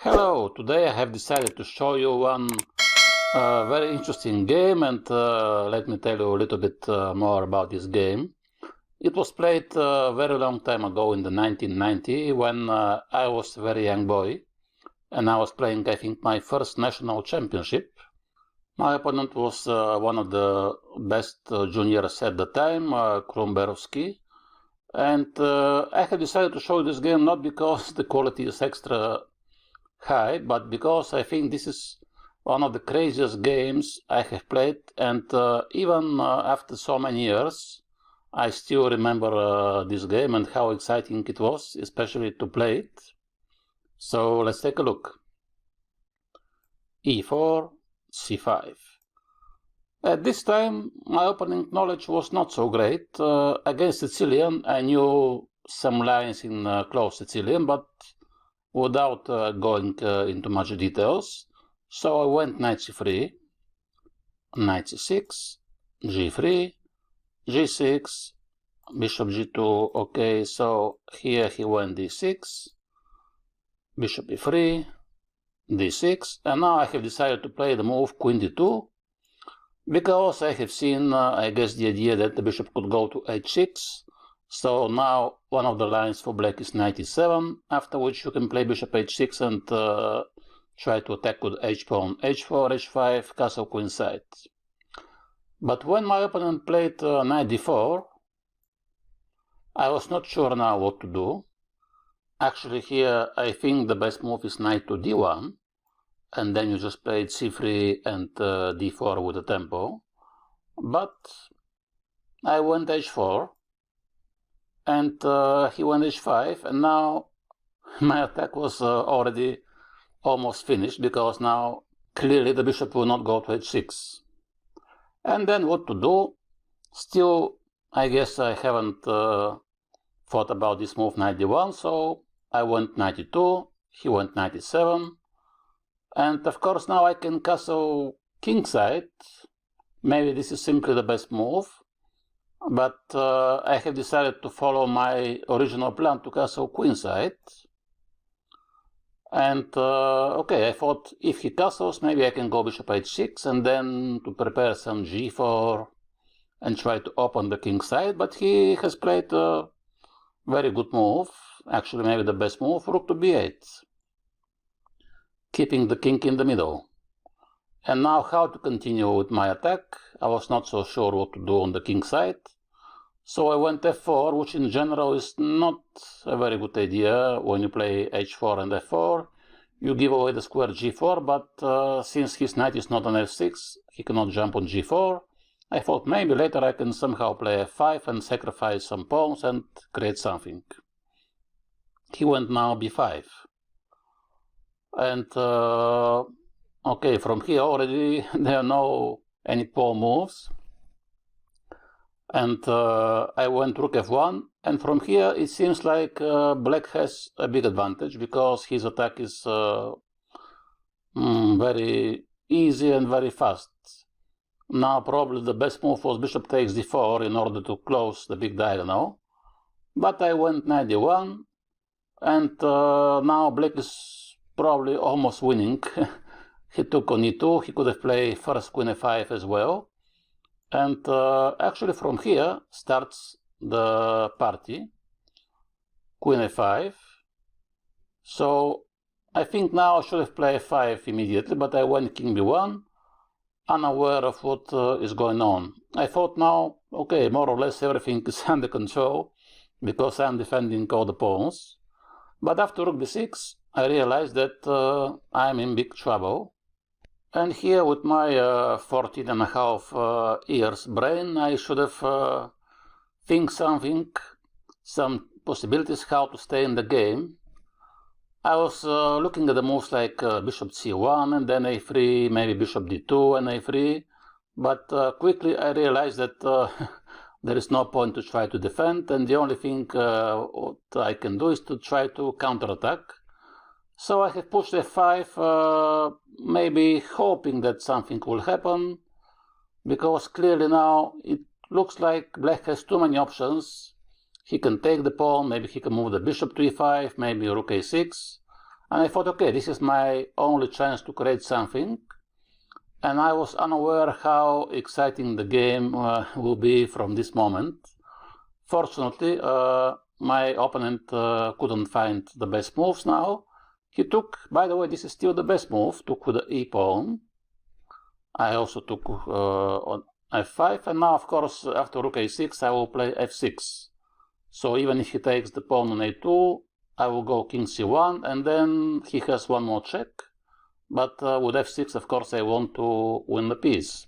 Hello, today I have decided to show you one very interesting game, and let me tell you a little bit more about this game. It was played a very long time ago in the 1990 when I was a very young boy, and I was playing, I think, my first national championship. My opponent was one of the best juniors at the time, Krumberovsky, and I have decided to show this game not because the quality is extra high, but because I think this is one of the craziest games I have played, and even after so many years, I still remember this game and how exciting it was, especially to play it. So let's take a look. E4, C5. At this time, my opening knowledge was not so great. Against Sicilian, I knew some lines in close Sicilian, but without going into much details. So I went knight c3, knight c6, g3, g6, bishop g2. Okay, so here he went d6, bishop e3, d6, and now I have decided to play the move queen d2, because I have seen, I guess, the idea that the bishop could go to h6. So now one of the lines for black is knight e7, after which you can play bishop h6 and try to attack with h-pawn, h4, h5, castle queenside. But when my opponent played knight d4, I was not sure now what to do. Actually here I think the best move is knight to d1, and then you just played c3 and d4 with the tempo. But I went h4, and he went h5, and now my attack was already almost finished, because now clearly the bishop will not go to h6. And then what to do? Still, I guess I haven't thought about this move knight d1, so I went knight e2, he went knight e7, and of course now I can castle kingside. Maybe this is simply the best move, but I have decided to follow my original plan to castle queenside. And okay, I thought if he castles, maybe I can go bishop h6 and then to prepare some g4 and try to open the king side, but he has played a very good move, actually maybe the best move, rook to b8, keeping the king in the middle. And now how to continue with my attack? I was not so sure what to do on the king side, so I went f4, which in general is not a very good idea. When you play h4 and f4, you give away the square g4, but since his knight is not on f6, he cannot jump on g4. I thought maybe later I can somehow play f5 and sacrifice some pawns and create something. He went now b5. And okay, from here already there are no any pawn moves. And I went rook f1, and from here it seems like black has a big advantage, because his attack is very easy and very fast. Now probably the best move was bishop takes d4 in order to close the big diagonal, but I went knight d1, and now black is probably almost winning. He took on e2, he could have played first queen f5 as well. And actually from here starts the party, queen f5. So I think now I should have played f5 immediately, but I went king b1, unaware of what is going on. I thought now, okay, more or less everything is under control, because I'm defending all the pawns. But after rook b6, I realized that I'm in big trouble. And here with my 14 and a half years brain, I should have think something, some possibilities how to stay in the game. I was looking at the moves like bishop c1 and then a3, maybe bishop d2 and a3, but quickly I realized that there is no point to try to defend, and the only thing what I can do is to try to counterattack. So I have pushed f5, maybe hoping that something will happen, because clearly now it looks like black has too many options. He can take the pawn, maybe he can move the bishop to e5, maybe rook a6. And I thought, okay, this is my only chance to create something. And I was unaware how exciting the game will be from this moment. Fortunately, my opponent couldn't find the best moves now. He took, by the way, this is still the best move, took with the e-pawn. I also took on f5, and now, of course, after rook a6, I will play f6. So even if he takes the pawn on a2, I will go king c1, and then he has one more check. But with f6, of course, I want to win the piece.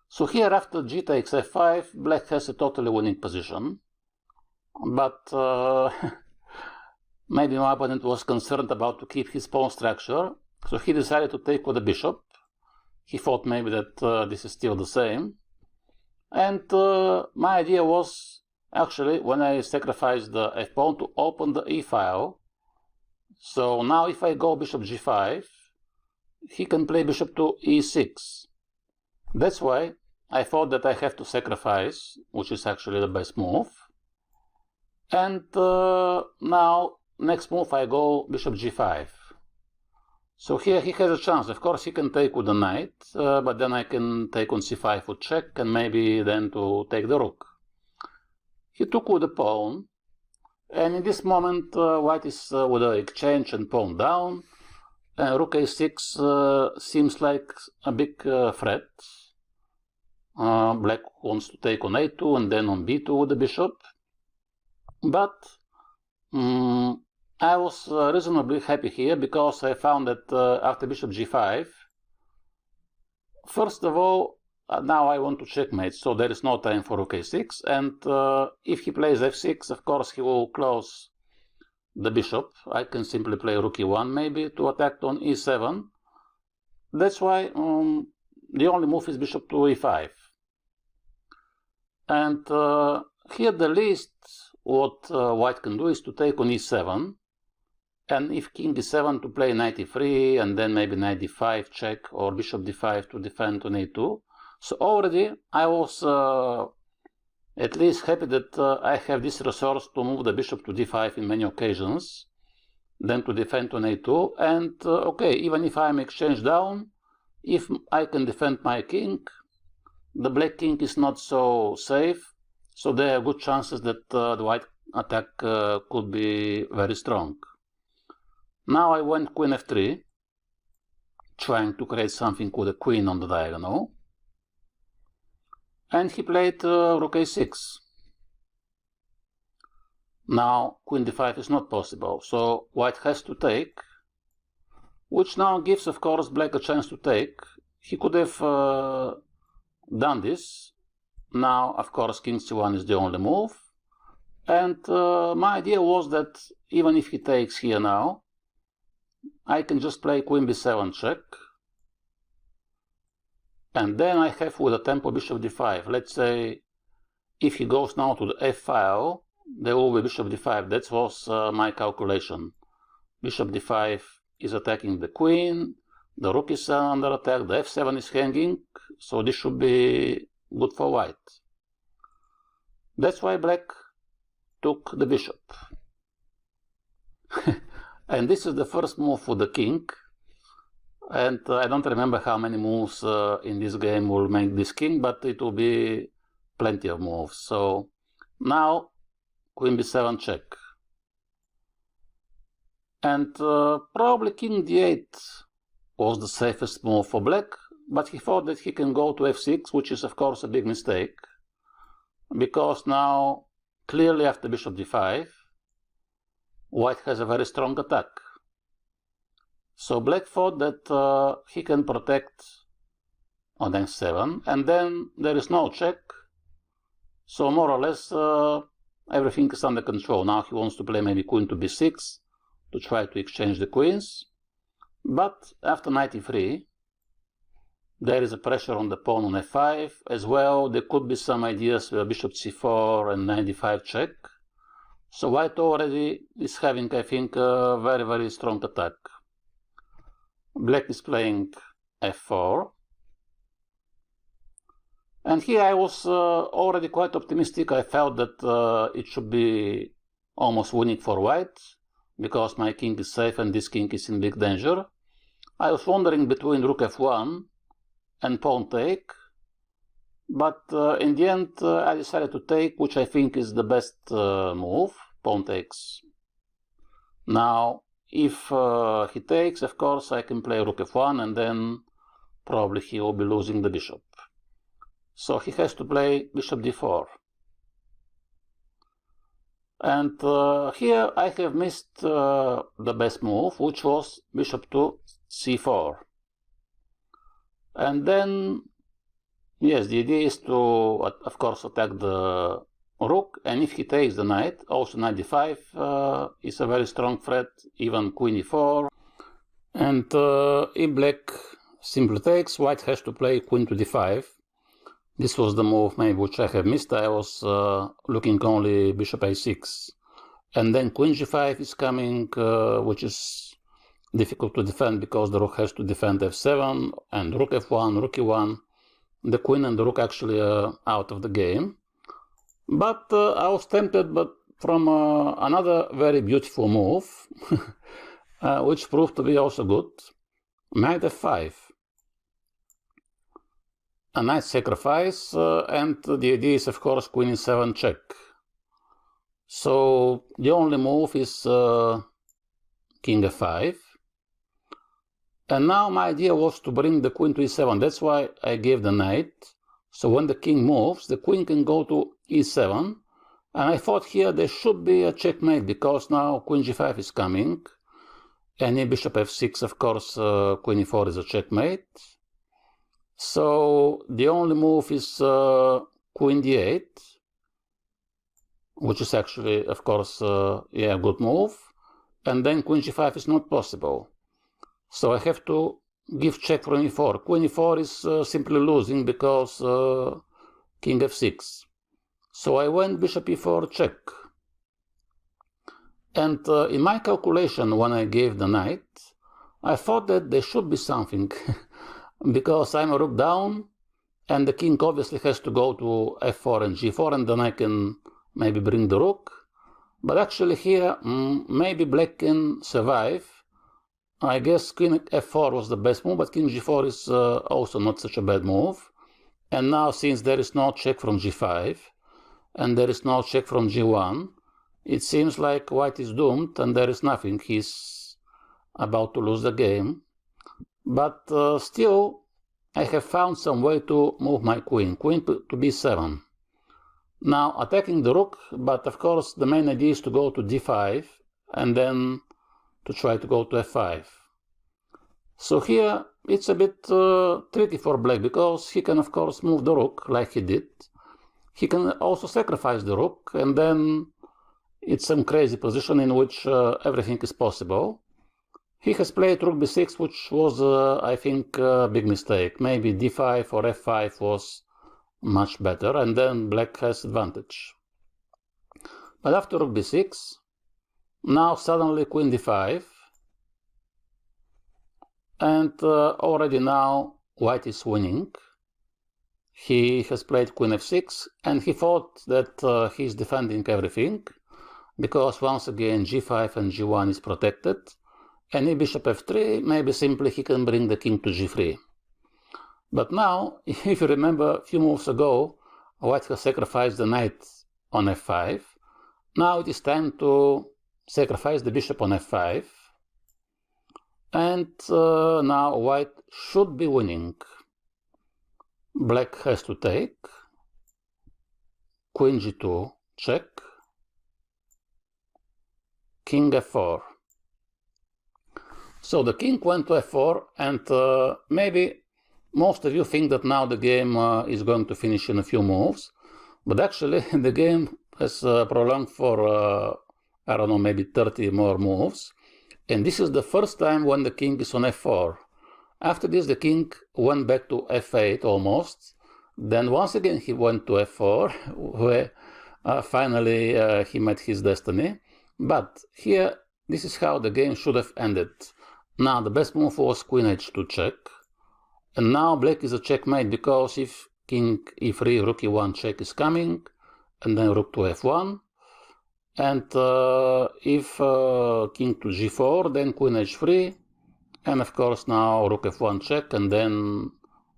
So here, after g takes f5, black has a totally winning position. But maybe my opponent was concerned about to keep his pawn structure, so he decided to take with the bishop. He thought maybe that this is still the same. And my idea was, actually, when I sacrificed the f-pawn, to open the e-file. So now if I go bishop g5, he can play bishop to e6. That's why I thought that I have to sacrifice, which is actually the best move. And now, next move, I go bishop g5. So here he has a chance. Of course, he can take with the knight, but then I can take on c5 with check, and maybe then to take the rook. He took with the pawn, and in this moment, white is with the exchange and pawn down. Rook a6 seems like a big threat. Black wants to take on a2 and then on b2 with the bishop. But I was reasonably happy here because I found that after bishop g5, first of all, now I want to checkmate, so there is no time for rook a6, and if he plays f6, of course he will close the bishop. I can simply play rook e1 maybe to attack on e7. That's why the only move is bishop to e5. And here the least what white can do is to take on e7, and if king d7 to play knight e3, and then maybe knight d5 check, or bishop d5 to defend on a2. So already I was at least happy that I have this resource to move the bishop to d5 in many occasions, then to defend on a2, and okay, even if I'm exchanged down, if I can defend my king, the black king is not so safe, so there are good chances that the white attack could be very strong. Now I went queen f3, trying to create something with a queen on the diagonal. And he played rook a6. Now queen d5 is not possible, so white has to take, which now gives, of course, black a chance to take. He could have done this. Now, of course, king c1 is the only move. And my idea was that even if he takes here now, I can just play queen b7 check. And then I have with a tempo bishop d5. Let's say if he goes now to the f-file, there will be bishop d5. That was my calculation. Bishop d5 is attacking the queen, the rook is under attack, the f7 is hanging, so this should be good for white. That's why black took the bishop. And this is the first move for the king. And I don't remember how many moves in this game will make this king, but it will be plenty of moves. So now queen b7 check. And probably king d8 was the safest move for black, but he thought that he can go to f6, which is of course a big mistake, because now clearly after bishop d5, white has a very strong attack. So black thought that he can protect on f7, and then there is no check, so more or less everything is under control. Now he wants to play maybe queen to b6 to try to exchange the queens, but after knight e3 there is a pressure on the pawn on f5 as well. There could be some ideas where bishop c4 and knight d5 check, so white already is having, I think, a very, very strong attack. Black is playing f4, and here I was already quite optimistic. I felt that it should be almost winning for white, because my king is safe and this king is in big danger. I was wondering between rook f1 and pawn take, but in the end I decided to take, which I think is the best move. Pawn takes. Now if he takes, of course I can play rook f1 and then probably he will be losing the bishop. So he has to play bishop d4. And here I have missed the best move, which was bishop to c4. And then, yes, the idea is to, of course, attack the rook. And if he takes the knight, also knight d5 is a very strong threat, even queen e4. And if black simply takes, white has to play queen to d5. This was the move maybe which I have missed. I was looking only bishop a6. And then queen g5 is coming, which is difficult to defend because the rook has to defend f7 and rook f1, rook e1. The queen and the rook actually are out of the game. But I was tempted from another very beautiful move, which proved to be also good. Knight f5. A knight sacrifice, and the idea is, of course, queen e7 check. So the only move is king f5. And now my idea was to bring the queen to e7. That's why I gave the knight. So when the king moves, the queen can go to e7. And I thought here there should be a checkmate because now queen g5 is coming. And in bishop f6, of course, queen e4 is a checkmate. So the only move is queen d8, which is actually, of course, a good move. And then queen g5 is not possible. So I have to give check from e4. Queen e4 is simply losing because king f6. So I went bishop e4 check. And in my calculation, when I gave the knight, I thought that there should be something. Because I'm a rook down, and the king obviously has to go to f4 and g4, and then I can maybe bring the rook. But actually here, maybe black can survive. I guess queen f4 was the best move, but king g4 is also not such a bad move. And now, since there is no check from g5, and there is no check from g1, it seems like white is doomed, and there is nothing. He's about to lose the game. But still, I have found some way to move my queen to b7. Now attacking the rook, but of course the main idea is to go to d5 and then to try to go to f5. So here it's a bit tricky for black because he can of course move the rook like he did. He can also sacrifice the rook, and then it's some crazy position in which everything is possible. He has played rook b6, which was, I think, a big mistake. Maybe d5 or f5 was much better, and then black has advantage. But after rook b6, now suddenly queen d5, and already now white is winning. He has played queen f6, and he thought that he's defending everything, because once again g5 and g1 is protected. And if bishop f3, maybe simply he can bring the king to g3. But now, if you remember a few moves ago, white has sacrificed the knight on f5. Now it is time to sacrifice the bishop on f5. And now white should be winning. Black has to take. Queen g2, check. King f4. So the king went to f4, and maybe most of you think that now the game is going to finish in a few moves, but actually the game has prolonged for, I don't know, maybe 30 more moves, and this is the first time when the king is on f4. After this, the king went back to f8 almost, then once again he went to f4, where finally he met his destiny. But here, this is how the game should have ended. Now the best move was queen h2 check, and now black is a checkmate because if king e3, rook e1 check is coming, and then rook to f1, And if king to g4, then queen h3, and of course now rook f1 check, and then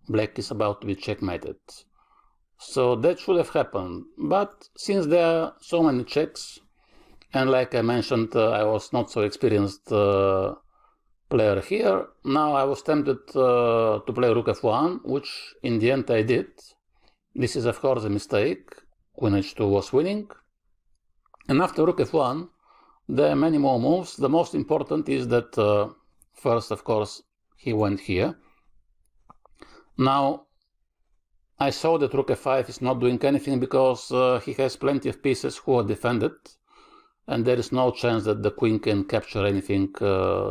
black is about to be checkmated. So that should have happened, but since there are so many checks, and like I mentioned, I was not so experienced player here, now I was tempted to play rook f1, which in the end I did. This is of course a mistake. Queen h2 was winning. And after rook f1, there are many more moves. The most important is that first, of course, he went here. Now, I saw that rook f5 is not doing anything because he has plenty of pieces who are defended, and there is no chance that the queen can capture anything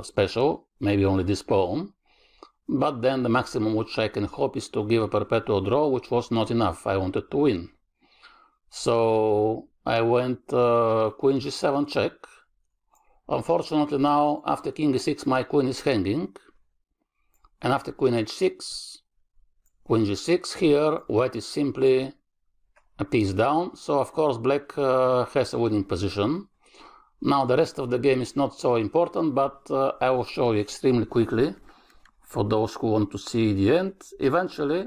special, maybe only this pawn. But then the maximum which I can hope is to give a perpetual draw, which was not enough. I wanted to win. So I went queen g7 check. Unfortunately now, after king e6, my queen is hanging. And after queen h6, queen g6 here, white is simply a piece down. So of course black has a winning position. Now the rest of the game is not so important, but I will show you extremely quickly for those who want to see the end. Eventually,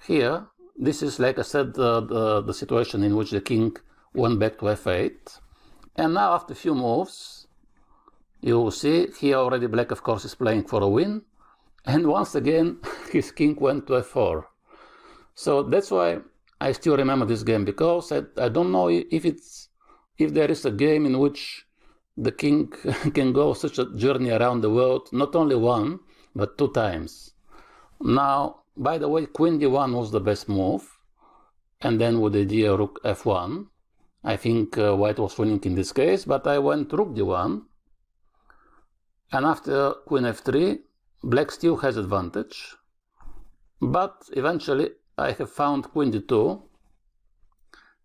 here, this is, like I said, the situation in which the king went back to f8. And now after a few moves, you will see here already black, of course, is playing for a win. And once again, his king went to f4. So that's why I still remember this game, because I don't know if there is a game in which the king can go such a journey around the world, not only one, but 2 times. Now, by the way, queen d1 was the best move, and then with the idea rook f1. I think white was winning in this case, but I went rook d1, and after queen f3, black still has advantage, but eventually I have found queen d2,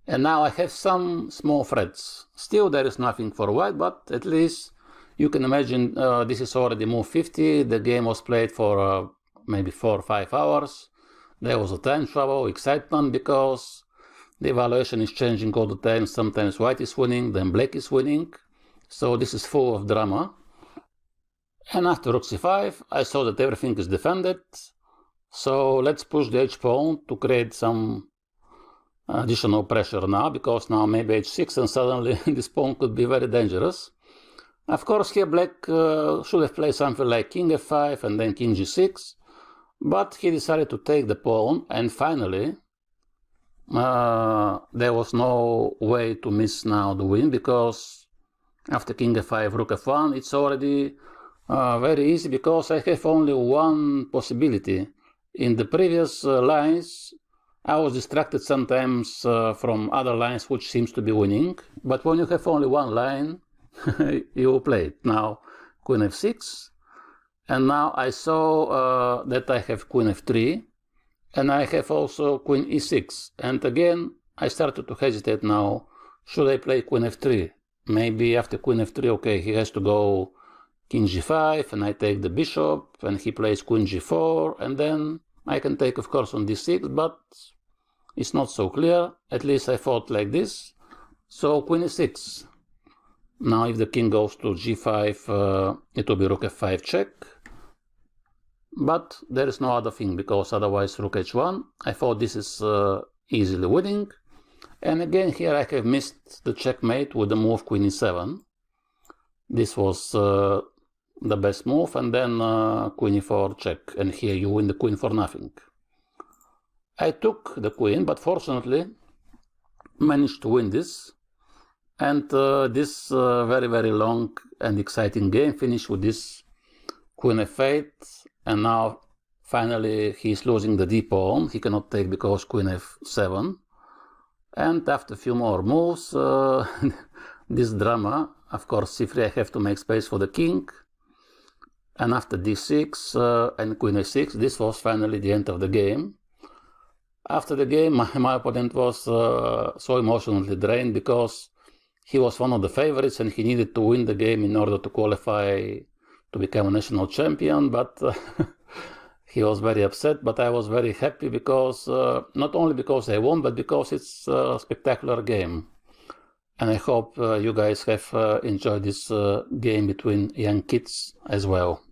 and now I have some small threats. Still there is nothing for white, but at least you can imagine this is already move 50. The game was played for maybe 4 or 5 hours. There was a time trouble, excitement, because the evaluation is changing all the time. Sometimes white is winning, then black is winning. So this is full of drama. And after rook c5, I saw that everything is defended. So let's push the h-pawn to create some additional pressure now, because now maybe h6 and suddenly this pawn could be very dangerous. Of course, here black should have played something like king f5 and then king g6, but he decided to take the pawn, and finally there was no way to miss now the win, because after king f5, rook f1, it's already very easy, because I have only one possibility. In the previous lines, I was distracted sometimes from other lines which seems to be winning, but when you have only one line, you play it. Now queen f6, and now I saw that I have queen f3, and I have also queen e6, and again I started to hesitate now. Should I play queen f3? Maybe after queen f3, okay, he has to go king g5, and I take the bishop, and he plays queen g4, and then I can take, of course, on d6, but it's not so clear. At least I thought like this. So queen e6. Now if the king goes to g5, it will be rook f5 check. But there is no other thing, because otherwise rook h1. I thought this is easily winning. And again here I have missed the checkmate with the move queen e7. This was the best move, and then queen e4 check, and here you win the queen for nothing. I took the queen, but fortunately managed to win this. And this very, very long and exciting game finished with this queen f8, and now finally he's losing the d pawn. He cannot take because queen f7. And after a few more moves, this drama, of course c3, I have to make space for the king. And after d6 and queen a6, this was finally the end of the game. After the game, my opponent was so emotionally drained, because he was one of the favorites and he needed to win the game in order to qualify to become a national champion, but he was very upset. But I was very happy, because not only because I won, but because it's a spectacular game. And I hope you guys have enjoyed this game between young kids as well.